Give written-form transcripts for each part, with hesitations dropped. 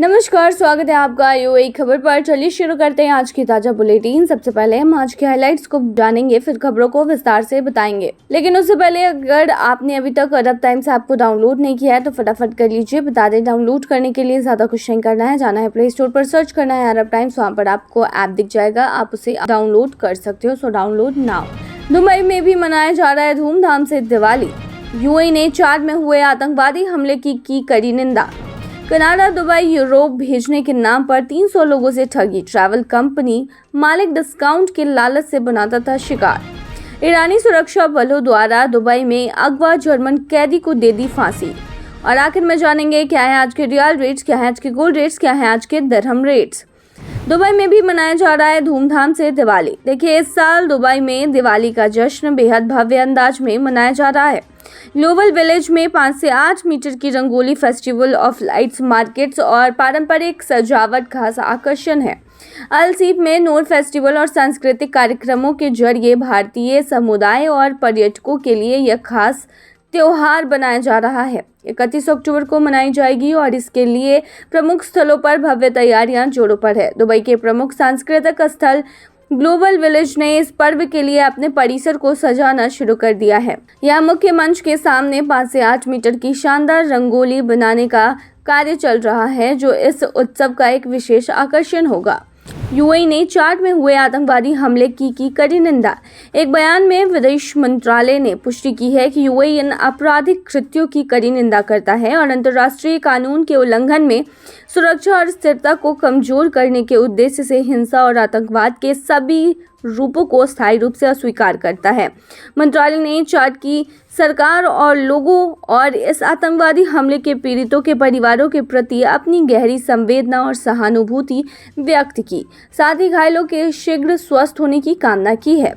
नमस्कार, स्वागत है आपका यूएई खबर पर। चलिए शुरू करते हैं आज की ताजा बुलेटिन। सबसे पहले हम आज के हाइलाइट्स को जानेंगे, फिर खबरों को विस्तार से बताएंगे। लेकिन उससे पहले अगर आपने अभी तक अरब टाइम्स ऐप को डाउनलोड नहीं किया है तो फटाफट कर लीजिए। बता दें, डाउनलोड करने के लिए ज्यादा कुछ नहीं करना है, जाना है प्ले स्टोर पर, सर्च करना है अरब टाइम्स, वहाँ पर आपको ऐप दिख जाएगा, आप उसे डाउनलोड कर सकते हो। So download now. दुबई में भी मनाया जा रहा है धूमधाम से दिवाली। यूएई ने चाद में हुए आतंकवादी हमले की कड़ी निंदा। कनाडा दुबई यूरोप भेजने के नाम पर 300 लोगों से ठगी। ट्रैवल कंपनी मालिक डिस्काउंट के लालच से बनाता था शिकार। ईरानी सुरक्षा बलों द्वारा दुबई में अगवा जर्मन कैदी को दे दी फांसी। और आखिर में जानेंगे क्या है आज के रियल रेट्स, क्या है आज के गोल्ड रेट्स, क्या है आज के दिरहम रेट्स। दुबई में भी मनाया जा रहा है धूमधाम से दिवाली। देखिए, इस साल दुबई में दिवाली का जश्न बेहद भव्य अंदाज में मनाया जा रहा है। ग्लोबल विलेज में 5 से 8 मीटर की rangoli, festival of lights, markets और पारंपरिक सजावट खास आकर्षण है। अल सीफ में नूर फेस्टिवल और सांस्कृतिक कार्यक्रमों के जरिए भारतीय समुदाय और पर्यटकों के लिए यह खास त्योहार बनाया जा रहा है। 31 अक्टूबर को मनाई जाएगी और इसके लिए प्रमुख स्थलों पर भव्य तैयारियां जोरों पर है। दुबई के प्रमुख सांस्कृतिक स्थल ग्लोबल विलेज ने इस पर्व के लिए अपने परिसर को सजाना शुरू कर दिया है। यह मुख्य मंच के सामने 5 से 8 मीटर की शानदार रंगोली बनाने का कार्य चल रहा है, जो इस उत्सव का एक विशेष आकर्षण होगा। यूएई ने चाद में हुए आतंकवादी हमले की कड़ी निंदा। एक बयान में विदेश मंत्रालय ने पुष्टि की है कि यूएई इन आपराधिक कृत्यों की कड़ी निंदा करता है और अंतर्राष्ट्रीय कानून के उल्लंघन में सुरक्षा और स्थिरता को कमजोर करने के उद्देश्य से हिंसा और आतंकवाद के सभी रूपों को स्थायी रूप से अस्वीकार करता है। मंत्रालय ने चाद की सरकार और लोगों और इस आतंकवादी हमले के पीड़ितों के परिवारों के प्रति अपनी गहरी संवेदना और सहानुभूति व्यक्त की। साथ ही घायलों के शीघ्र स्वस्थ होने की कामना की है।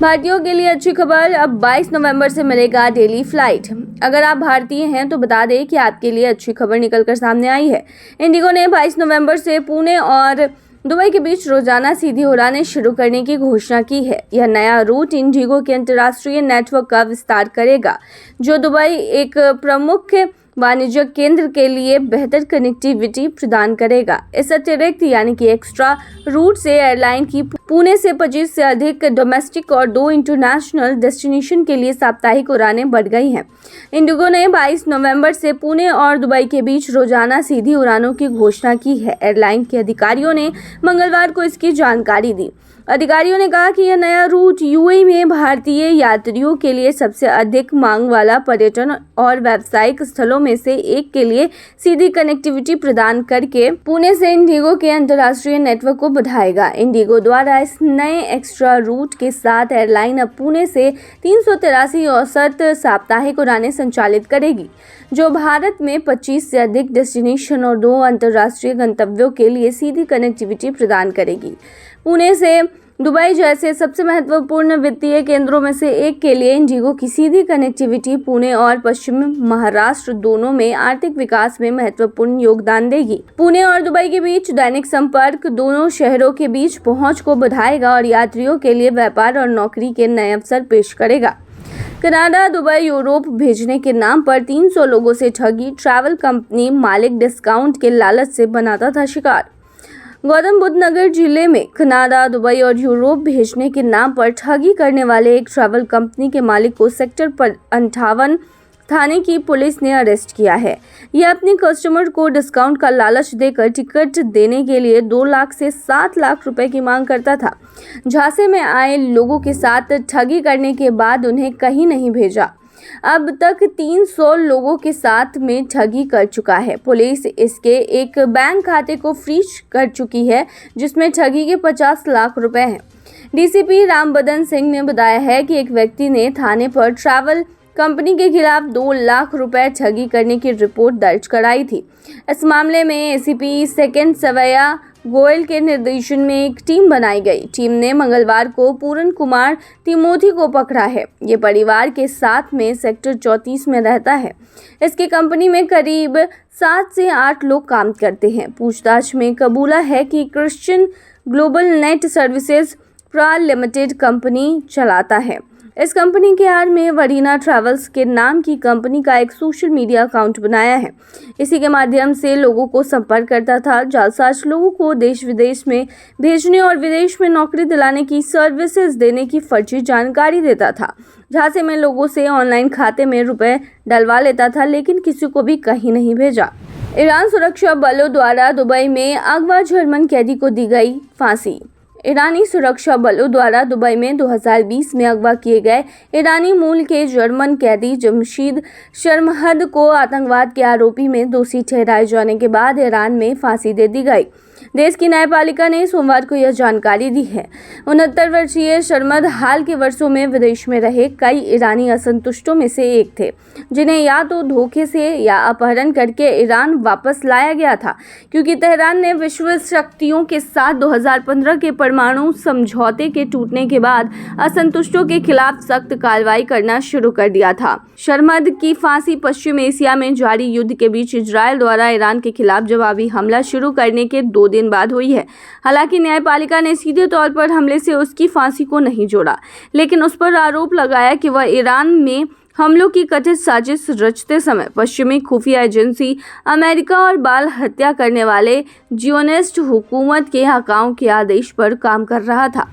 भारतीयों के लिए अच्छी खबर, अब 22 नवंबर से मिलेगा डेली फ्लाइट। अगर आप भारतीय हैं तो बता दें कि आपके लिए अच्छी खबर निकलकर सामने आई है। इंडिगो ने 22 नवंबर से पुणे और दुबई के बीच रोजाना सीधी उड़ानें शुरू करने की घोषणा की है। यह नया रूट इंडिगो के अंतर्राष्ट्रीय नेटवर्क का विस्तार करेगा, जो दुबई एक प्रमुख वाणिज्यिक केंद्र के लिए बेहतर कनेक्टिविटी प्रदान करेगा। इस अतिरिक्त यानी कि एक्स्ट्रा रूट से एयरलाइन की पुणे से 25 से अधिक डोमेस्टिक और 2 इंटरनेशनल डेस्टिनेशन के लिए साप्ताहिक उड़ानें बढ़ गई हैं। इंडिगो ने 22 नवंबर से पुणे और दुबई के बीच रोजाना सीधी उड़ानों की घोषणा की है। एयरलाइन के अधिकारियों ने मंगलवार को इसकी जानकारी दी। अधिकारियों ने कहा कि यह नया रूट यूएई में भारतीय यात्रियों के लिए सबसे अधिक मांग वाला पर्यटन और व्यावसायिक स्थलों में से एक के लिए सीधी कनेक्टिविटी प्रदान करके पुणे से इंडिगो के अंतर्राष्ट्रीय नेटवर्क को बढ़ाएगा। इंडिगो द्वारा इस नए एक्स्ट्रा रूट के साथ एयरलाइन अब पुणे से 383 औसत साप्ताहिक उड़ानें संचालित करेगी, जो भारत में 25 से अधिक डेस्टिनेशन और 2 अंतर्राष्ट्रीय गंतव्यों के लिए सीधी कनेक्टिविटी प्रदान करेगी। पुणे से दुबई जैसे सबसे महत्वपूर्ण वित्तीय केंद्रों में से एक के लिए इंडिगो की सीधी कनेक्टिविटी पुणे और पश्चिम महाराष्ट्र दोनों में आर्थिक विकास में महत्वपूर्ण योगदान देगी। पुणे और दुबई के बीच दैनिक संपर्क दोनों शहरों के बीच पहुंच को बढ़ाएगा और यात्रियों के लिए व्यापार और नौकरी के नए अवसर पेश करेगा। कनाडा दुबई यूरोप भेजने के नाम पर 300 लोगों से ठगी। ट्रैवल कंपनी मालिक डिस्काउंट के लालच से बनाता था शिकार। गौतम बुद्ध नगर जिले में कनाडा, दुबई और यूरोप भेजने के नाम पर ठगी करने वाले एक ट्रैवल कंपनी के मालिक को सेक्टर 58 थाने की पुलिस ने अरेस्ट किया है। यह अपने कस्टमर को डिस्काउंट का लालच देकर टिकट देने के लिए 2 लाख से 7 लाख रुपए की मांग करता था। झांसे में आए लोगों के साथ ठगी करने के बाद उन्हें कहीं नहीं भेजा। अब तक 300 लोगों के साथ में ठगी कर चुका है। पुलिस इसके एक बैंक खाते को फ्रीज कर चुकी है, जिसमें ठगी के 50 लाख रुपए हैं। डीसीपी रामबदन सिंह ने बताया है कि एक व्यक्ति ने थाने पर ट्रैवल कंपनी के खिलाफ 2 लाख रुपए ठगी करने की रिपोर्ट दर्ज कराई थी। इस मामले में एसीपी सेकंड सवैया गोयल के निर्देशन में एक टीम बनाई गई। टीम ने मंगलवार को पूरन कुमार तिमोथी को पकड़ा है। ये परिवार के साथ में सेक्टर 34 में रहता है। इसकी कंपनी में करीब 7 से 8 लोग काम करते हैं। पूछताछ में कबूला है कि Christian global net services private limited company चलाता है इस कंपनी के आड़ में वरीना ट्रैवल्स के नाम की कंपनी का एक सोशल मीडिया अकाउंट बनाया है। इसी के माध्यम से लोगों को संपर्क करता था। जालसाज लोगों को देश विदेश में भेजने और विदेश में नौकरी दिलाने की सर्विसेज देने की फर्जी जानकारी देता था। झांसे में लोगों से ऑनलाइन खाते में रुपए डलवा लेता था, लेकिन किसी को भी कहीं नहीं भेजा। ईरान सुरक्षा बलों द्वारा दुबई में अगवा जर्मन कैदी को दी गई फांसी। ईरानी सुरक्षा बलों द्वारा दुबई में 2020 में अगवा किए गए ईरानी मूल के जर्मन कैदी जमशीद शर्महद को आतंकवाद के आरोपी में दोषी ठहराए जाने के बाद ईरान में फांसी दे दी गई। देश की न्यायपालिका ने सोमवार को यह जानकारी दी है। 69 वर्षीय शर्मद हाल के वर्षों में विदेश में रहे कई ईरानी असंतुष्टों में से एक थे, जिन्हें या तो धोखे से या अपहरण करके ईरान वापस लाया गया था, क्योंकि तेहरान ने विश्व शक्तियों के साथ 2015 के परमाणु समझौते के टूटने के बाद असंतुष्टों के खिलाफ सख्त कार्रवाई करना शुरू कर दिया था। शर्मद की फांसी पश्चिम एशिया में जारी युद्ध के बीच इजरायल द्वारा ईरान के खिलाफ जवाबी हमला शुरू करने के 2 दिन बाद हुई है। हालांकि न्यायपालिका ने सीधे तौर पर हमले से उसकी फांसी को नहीं जोड़ा, लेकिन उस पर आरोप लगाया कि वह ईरान में हमलों की कथित साजिश रचते समय पश्चिमी खुफिया एजेंसी अमेरिका और बाल हत्या करने वाले जियोनिस्ट हुकूमत के हकाओं के आदेश पर काम कर रहा था।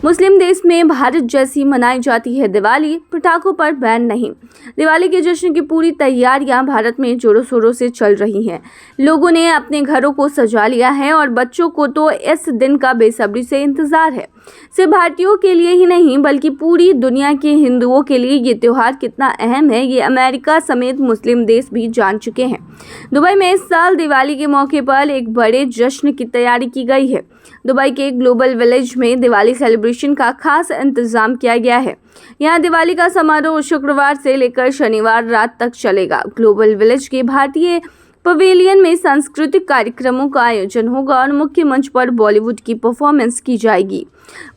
मुस्लिम देश में भारत जैसी मनाई जाती है दिवाली, पटाखों पर बैन नहीं। दिवाली के जश्न की पूरी तैयारियां भारत में जोरों शोरों से चल रही हैं। लोगों ने अपने घरों को सजा लिया है और बच्चों को तो इस दिन का बेसब्री से इंतजार है। सिर्फ भारतीयों के लिए ही नहीं, बल्कि पूरी दुनिया के हिंदुओं के लिए ये त्योहार कितना अहम है, ये अमेरिका समेत मुस्लिम देश भी जान चुके हैं। दुबई में इस साल दिवाली के मौके पर एक बड़े जश्न की तैयारी की गई है। दुबई के ग्लोबल विलेज में दिवाली सेलिब्रेशन का खास इंतजाम किया गया है। यहाँ दिवाली का समारोह शुक्रवार से लेकर शनिवार रात तक चलेगा। ग्लोबल विलेज के भारतीय पवेलियन में सांस्कृतिक कार्यक्रमों का आयोजन होगा और मुख्य मंच पर बॉलीवुड की परफॉर्मेंस की जाएगी।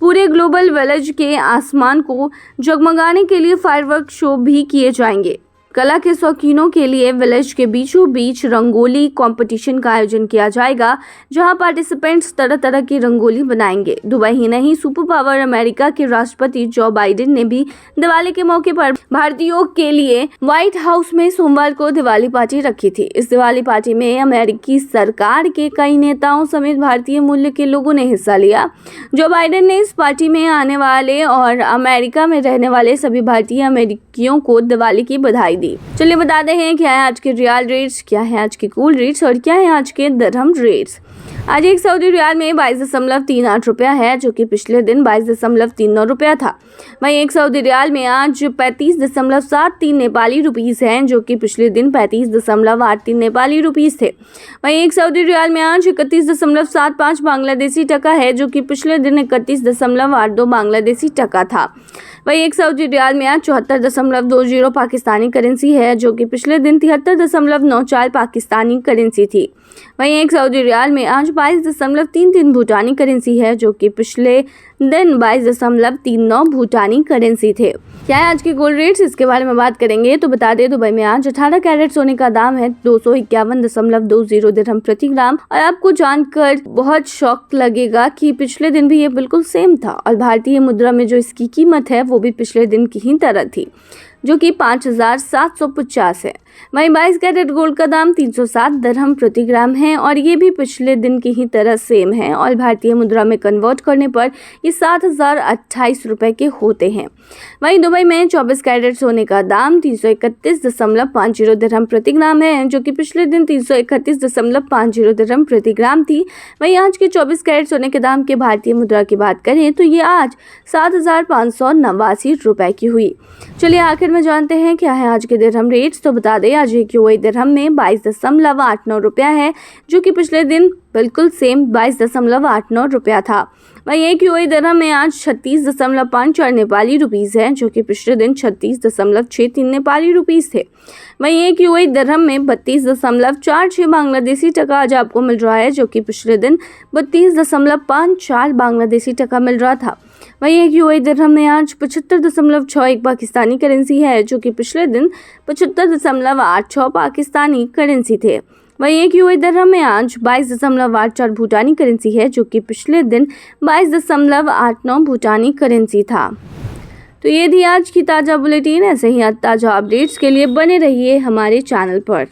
पूरे ग्लोबल विलेज के आसमान को जगमगाने के लिए फायरवर्क शो भी किए जाएंगे। कला के शौकीनों के लिए विलेज के बीचों बीच रंगोली कंपटीशन का आयोजन किया जाएगा, जहां पार्टिसिपेंट्स तरह तरह की रंगोली बनाएंगे। दुबई ही नहीं, सुपर पावर अमेरिका के राष्ट्रपति जो बाइडेन ने भी दिवाली के मौके पर भारतीयों के लिए व्हाइट हाउस में सोमवार को दिवाली पार्टी रखी थी। इस दिवाली पार्टी में अमेरिकी सरकार के कई नेताओं समेत भारतीय मूल्य के लोगों ने हिस्सा लिया। जो बाइडेन ने इस पार्टी में आने वाले और अमेरिका में रहने वाले सभी भारतीय अमेरिकियों को दिवाली की बधाई दी। चलिए बताते हैं क्या है आज के रियाल रेट्स, क्या है आज के गोल्ड रेट्स और क्या है आज के दिरहम रेट्स। आज एक सऊदी रियाल में 22.38 रुपया है, जो कि पिछले दिन 22.39 रुपया था। वहीं एक सऊदी रियाल में आज 35.73 नेपाली रुपीस हैं, जो कि पिछले दिन 35.83 नेपाली रुपीस थे। वहीं एक सऊदी रियाल में आज 31.75 बांग्लादेशी टका है, जो कि पिछले दिन 31.82 बांग्लादेशी टका था। वहीं एक सऊदी रियाल में आज 74.20 पाकिस्तानी करेंसी है, जो कि पिछले दिन 73.94 पाकिस्तानी करेंसी थी। वहीं एक सऊदी रियाल में आज 22.33 भूटानी करेंसी है, जो कि पिछले दिन 22.39 भूटानी करेंसी थे। क्या है आज के गोल्ड रेट्स, इसके बारे में बात करेंगे तो बता दें दुबई में आज 18 कैरेट सोने का दाम है 251.20 दिरहम प्रति ग्राम। और आपको जानकर बहुत शौक लगेगा कि पिछले दिन भी ये बिल्कुल सेम था और भारतीय मुद्रा में जो इसकी कीमत है वो भी पिछले दिन की ही तरह थी, जो कि 5,750 है। वहीं 22 कैरेट गोल्ड का दाम 307 दिरहम प्रति ग्राम है और ये भी पिछले दिन की ही तरह सेम है और भारतीय मुद्रा में कन्वर्ट करने पर ये 7,028 रुपए के होते हैं। वहीं दुबई में 24 कैरेट सोने का दाम 331.50 दिरहम प्रति ग्राम है, जो कि पिछले दिन 331.50 दिरहम प्रति ग्राम थी। वहीं आज के 24 कैरेट सोने के दाम के भारतीय मुद्रा की बात करें तो ये आज 7,589 रुपए की हुई। चलिए आखिर में जानते हैं क्या है आज के दिरहम रेट्स। तो बता दें आज एक यूएई दिरहम में 22.89 रुपया है, जो कि पिछले दिन बिल्कुल सेम 22.89 रुपया था। वहीं एक यूएई दिरहम में आज 36.54 नेपाली रुपीस है, जो कि पिछले दिन 36.63 नेपाली रुपीस थे। वहीं एक यूएई दिरहम में 32.46 बांग्लादेशी टका आज आपको मिल रहा है, जो कि पिछले दिन 32.54 बांग्लादेशी टका मिल रहा था। वहीं एक यूएई दिरहम में आज 75.61 पाकिस्तानी करेंसी है, जो कि पिछले दिन 75.86 पाकिस्तानी करेंसी थे। वहीं एक यूएई दिरहम में आज 22.84 भूटानी करेंसी है, जो कि पिछले दिन 22.89 भूटानी करेंसी था। तो ये थी आज की ताज़ा बुलेटिन। ऐसे ही ताज़ा अपडेट्स के लिए बने रहिए हमारे चैनल पर।